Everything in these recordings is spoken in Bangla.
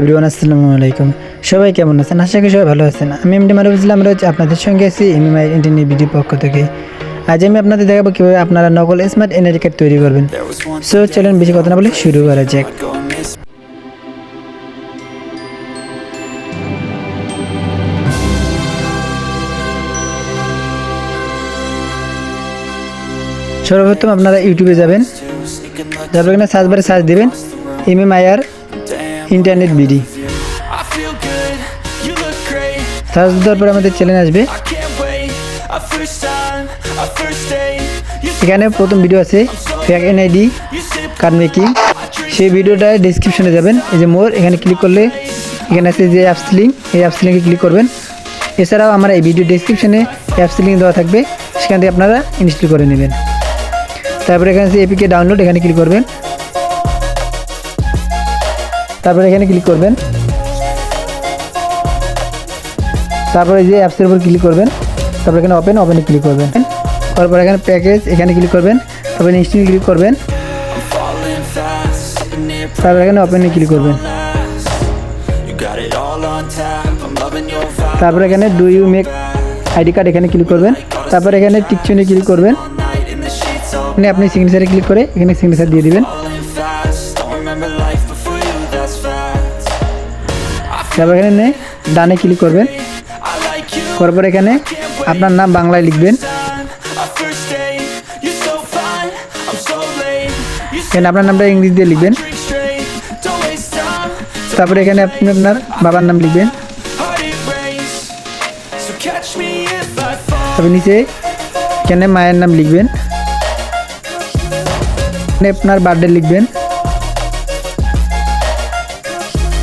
এভরিওয়ান আসসালামু আলাইকুম। সবাই কেমন আছেন? আশা করি সবাই ভালো আছেন। আমি M.M.I.R আপনাদের সঙ্গে আছি M.M.I.R ইন্টারনেট ভিডিও পক্ষ থেকে। আজ আমি আপনাদের দেখাবো কিভাবে আপনারা নকল স্মার্ট এনআইডি কার্ড তৈরি করবেন। সো চলুন বেশি কথা না বলে শুরু করা যাক। সর্বপ্রথম আপনারা ইউটিউবে যাবেন, তারপর এখানে সার্চ বারে সার্চ দিবেন M.M.I.R ইন্টারনেট ভিডি। সার্চ দেওয়ার পর আমাদের চ্যানেল আসবে। এখানে প্রথম ভিডিও আছে ফেক এনআইডি কার্ড মেকিং। সেই ভিডিওটা ডেসক্রিপশনে যাবেন, এই যে মোর এখানে ক্লিক করলে এখানে আছে যে অ্যাপস লিঙ্ক, এই অ্যাপস লিঙ্কে ক্লিক করবেন। এছাড়াও আমার এই ভিডিও ডেসক্রিপশনে অ্যাপস লিঙ্ক দেওয়া থাকবে, সেখান থেকে আপনারা ইনস্টল করে নেবেন। তারপরে এখানে আছে এপিকে ডাউনলোড, এখানে ক্লিক করবেন। তারপরে এখানে ক্লিক করবেন, তারপরে যে অ্যাপসের উপর ক্লিক করবেন। তারপরে এখানে ওপেনে ক্লিক করবেন। তারপর এখানে প্যাকেজ, এখানে ক্লিক করবেন। তারপরে ইনস্টল ক্লিক করবেন। তারপর এখানে ওপেনে ক্লিক করবেন। তারপরে এখানে do you make ID card, এখানে ক্লিক করবেন। তারপর এখানে টিক চিহ্নে ক্লিক করবেন। এখানে আপনি সিগনেচারে ক্লিক করে এখানে সিগনেচার দিয়ে দিবেন। তারপর এখানে ডানে ক্লিক করবেন। করার পর এখানে আপনার নাম বাংলায় লিখবেন, এখানে আপনার নামটা ইংলিশ দিয়ে লিখবেন। তারপরে এখানে আপনি আপনার বাবার নাম লিখবেন। তারপর নিচে এখানে মায়ের নাম লিখবেন, এখানে আপনার বার্থডে লিখবেন।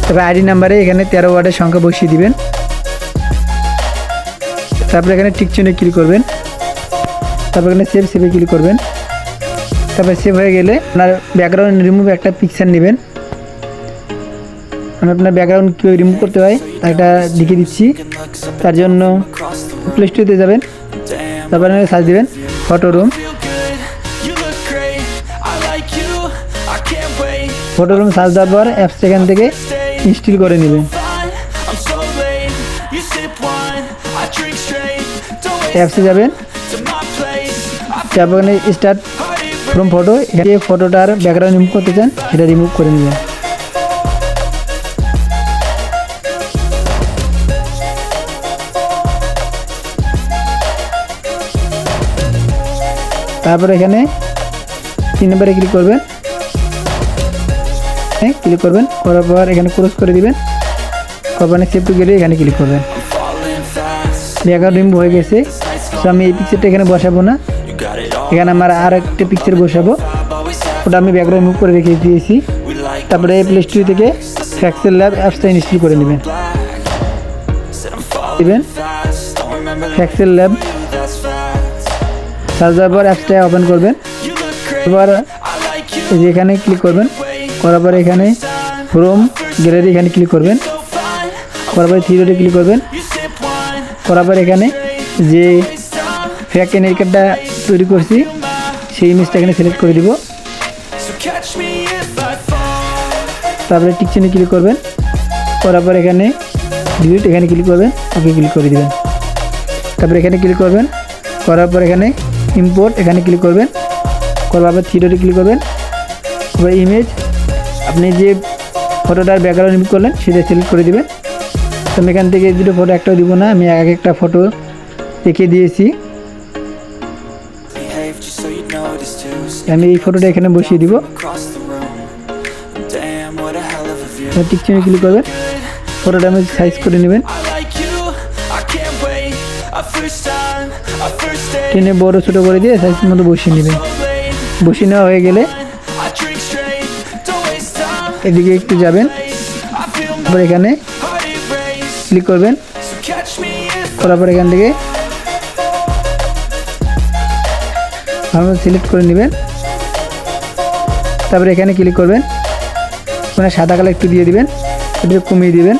তারপর আইডি নাম্বারে এখানে 13 ওয়ার্ডের সংখ্যা বসিয়ে দিবেন। তারপরে এখানে টিক চিহ্নে ক্লিক করবেন। তারপর এখানে সেভে ক্লিক করবেন। তারপরে সেভ হয়ে গেলে আপনার ব্যাকগ্রাউন্ড রিমুভ একটা পিকচার নেবেন। আমি আপনার ব্যাকগ্রাউন্ড কীভাবে রিমুভ করতে হয় তা একটা লিখে দিচ্ছি। তার জন্য প্লে স্টোরে যাবেন, তারপরে সার্চ দেবেন photo room. Photo room search দেওয়ার পর অ্যাপস এখান থেকে ইনস্টল করে নেবেন। অ্যাপসে যাবেন, তারপর এখানে স্টার্ট ফ্রম ফটো, এখানে ফটোটার ব্যাকগ্রাউন্ড রিমুভ করতে চান সেটা রিমুভ করে নেবেন। তারপর এখানে 3 নম্বরে ক্লিক করবেন, ক্লিক করবেন। করার পর এখানে ক্রস করে দিবেন। তারপরে সেভ টু গেলে এখানে ক্লিক করবেন। ব্যাকগ্রাউন্ড রিমুভ হয়ে গেছে। তো আমি এই পিকচারটা এখানে বসাবো না, এখানে আমার আর একটা পিকচার বসাবো, ওটা আমি ব্যাকগ্রাউন্ড রিমুভ করে রেখে দিয়েছি। তারপরে প্লে স্টোর থেকে ফ্যাক্সেল ল্যাব অ্যাপসটা ইনস্টল করে নেবেন। ফ্যাক্সেল ল্যাব সার্চ দেওয়ার পর অ্যাপসটা ওপেন করবেন। এবার এখানে ক্লিক করবেন। করার পরে এখানে ফ্রম গ্যালারি এখানে ক্লিক করবেন। করার পরে 3 ডটে ক্লিক করবেন। করার পরে এখানে যে ফেক এনআইডি কার্ডটা তৈরি করছি সেই ইমেজটা এখানে সিলেক্ট করে দিব। তারপরে টিক চিহ্নে ক্লিক করবেন। করার পর এখানে ডিলিট এখানে ক্লিক করবেন, ওকে ক্লিক করে দিবেন। তারপরে এখানে ক্লিক করবেন। করার পর এখানে ইম্পোর্ট এখানে ক্লিক করবেন। করার পর 3 ডটে ক্লিক করবেন। তারপরে ইমেজ আপনি যে ফটোটার ব্যাকগ্রাউন্ড রিমুভ করলেন সেটা সিলেক্ট করে দিবেন। তো আমি এখান থেকে দুটো ফটো একটাও দিব না, আমি এক একটা ফটো রেখে দিয়েছি। আমি এই ফটোটা এখানে বসিয়ে দিব। টিক চিহ্নে ক্লিক করবেন। ফটোটা আমি সাইজ করে নেবেন, টেনে বড় ছোটো করে দিয়ে সাইজ মতো বসিয়ে নেবেন। বসিয়ে নেওয়া হয়ে গেলে এদিকে একটু যাবেন, তারপর এখানে ক্লিক করবেন। করার পর এখান থেকে সিলেক্ট করে নেবেন। তারপরে এখানে ক্লিক করবেন, ওখানে সাদা কালার একটু দিয়ে দিবেন, একটু কমিয়ে দিবেন।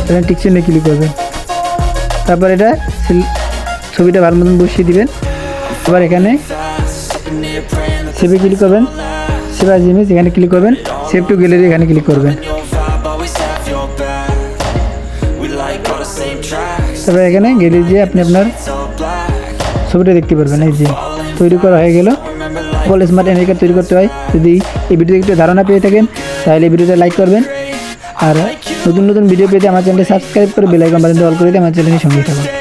এখানে টিক চিহ্নে ক্লিক করবেন। তারপর এটা ছবিটা ভালো মতন বসিয়ে দিবেন। আবার এখানে সেভে ক্লিক করবেন, সেভ অ্যাজ ইমেজ এখানে ক্লিক করবেন। সেভ টু গ্যালারি এখানে ক্লিক করবেন। তারপরে এখানে গ্যালারি যে আপনি আপনার ছবিটা দেখতে পারবেন। এই যে তৈরি করা হয়ে গেল। সকল স্মার্ট এমএমআই কার্ড তৈরি করতে হয়। যদি এই ভিডিওতে একটু ধারণা পেয়ে থাকেন তাহলে এই ভিডিওতে লাইক করবেন, আর নতুন নতুন ভিডিও পেতে আমার চ্যানেলটি সাবস্ক্রাইব করে বেল আইকন বাটনটি অল করে দিয়ে আমার চ্যানেলের সঙ্গে থাকুন।